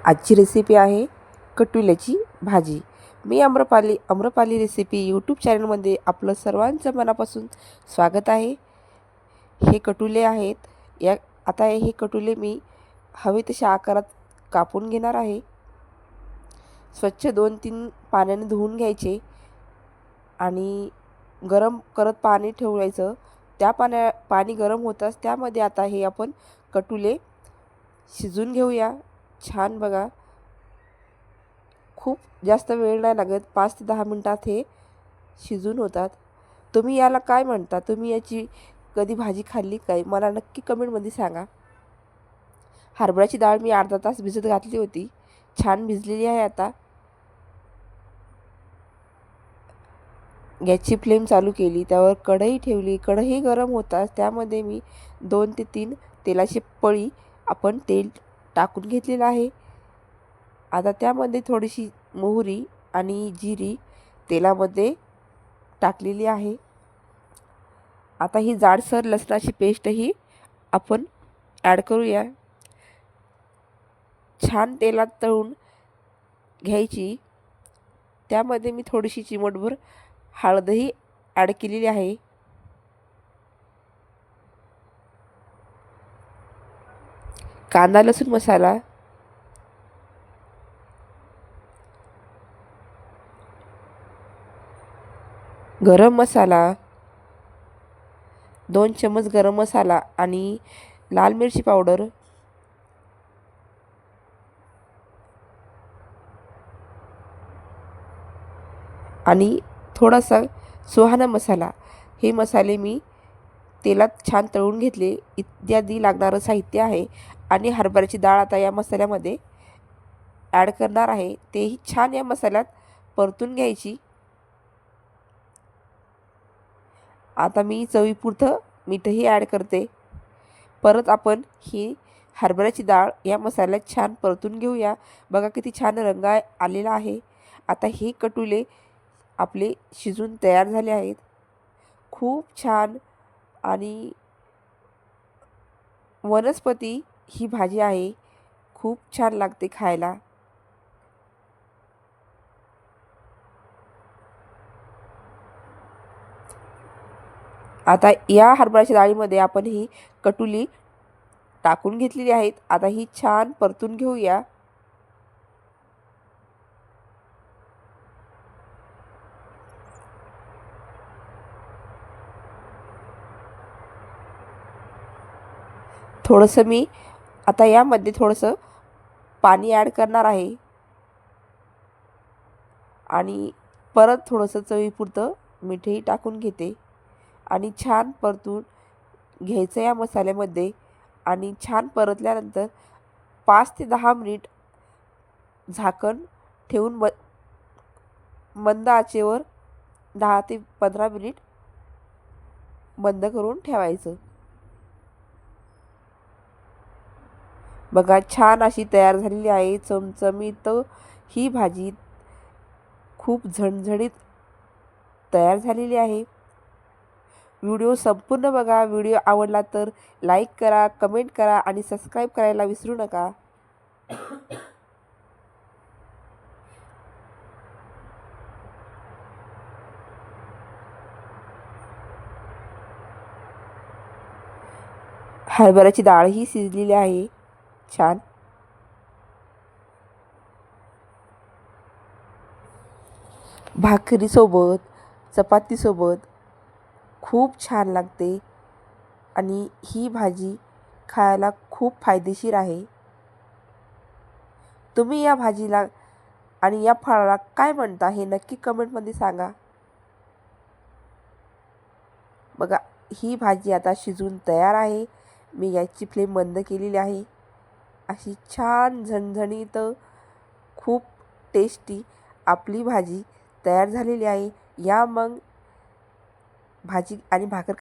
आजची रेसिपी आहे कटुल्याची भाजी। मी आम्रपाली रेसिपी यूट्यूब चॅनलमध्ये आपलं सर्वांचं मनापासून स्वागत आहे। हे कटुले आहेत। आता हे कटुले मी हवे तशा आकारात कापून घेणार आहे। स्वच्छ 2-3 पाण्याने धुवून घ्यायचे आणि गरम करत पाणी ठेवायचं। पाणी गरम होताच त्यामध्ये आता हे आपण कटुले शिजून घेऊया। छान बघा, खूप जास्त वेळ नाही लागत, 5 ते 10 मिनिटात हे शिजून होतात। तुम्ही याला काय म्हणता? तुम्ही याची कधी भाजी खाल्ली काय? मला नक्की कमेंटमध्ये सांगा। हरभऱ्याची डाळ मी अर्धा तास भिजत घातली होती, छान भिजलेली आहे। आता गॅसची फ्लेम चालू केली, त्यावर कढई ठेवली। कढई गरम होताच त्यामध्ये मी 2 ते 3 तेलाची पळी आपण तेल टाकून घेतलेलं आहे। आता त्यामध्ये थोडीशी मोहरी आणि जिरी तेलामध्ये टाकलेली आहे। आता ही जाडसर लसणाची पेस्टही आपण ॲड करूया। छान तेलात तळून घ्यायची। त्यामध्ये मी थोडीशी चिमटभर हळदही ॲड केलेली आहे। कांदा लसूण मसाला, गरम मसाला, 2 चमच गरम मसाला आणि लाल मिरची पावडर, आणि थोडासा सुहाना मसाला, हे मसाले मी तेलात छान तळून घेतले। इत्यादी लागणारं साहित्य आहे आणि हरभऱ्याची डाळ आता या मसाल्यामध्ये ॲड करणार आहे। तेही छान या मसाल्यात परतून घ्यायची। आता मी चवीपुरतं मीठही ॲड करते। परत आपण ही हरभऱ्याची डाळ या मसाल्यात छान परतून घेऊया। बघा किती छान रंग आलेला आहे। आता हे कटुले आपले शिजून तयार झाले आहेत। खूप छान आणि वनस्पती ही भाजी आहे, खूप छान लागते खायला। आता या हरभऱ्याच्या डाळीमध्ये आपण ही कटुली टाकून घेतलेली आहेत। आता ही छान परतून घेऊया। थोडंसं मी आता यामध्ये थोडंसं पाणी ॲड करणार आहे आणि परत थोडंसं चवीपुरतं मीठही टाकून घेते आणि छान परतून घ्यायचं या मसाल्यामध्ये। आणि छान परतल्यानंतर 5 ते 10 मिनिट झाकण ठेवून मंद आचेवर 10 ते 15 मिनिट बंद करून ठेवायचं। बघा छान अशी तयार झालेली आहे चमचमीत ही भाजी, खूप झणझणीत तयार झालेली आहे। व्हिडिओ संपूर्ण बघा। व्हिडिओ आवडला तर लाईक करा, कमेंट करा आणि सबस्क्राईब करायला विसरू नका। हरभऱ्याची डाळही शिजलेली आहे छान। भाकरीसोबत, चपातीसोबत खूप छान लागते आणि ही भाजी खायला खूप फायदेशीर आहे। तुम्ही या भाजीला आणि या फळाला काय म्हणता हे नक्की कमेंटमध्ये सांगा। बघा ही भाजी आता शिजून तयार आहे। मी याची फ्लेम बंद केलेली आहे। अशी छान झणझणीत खूप टेस्टी आपली भाजी तयार झालेली आहे। या मग भाजी आणि भाकर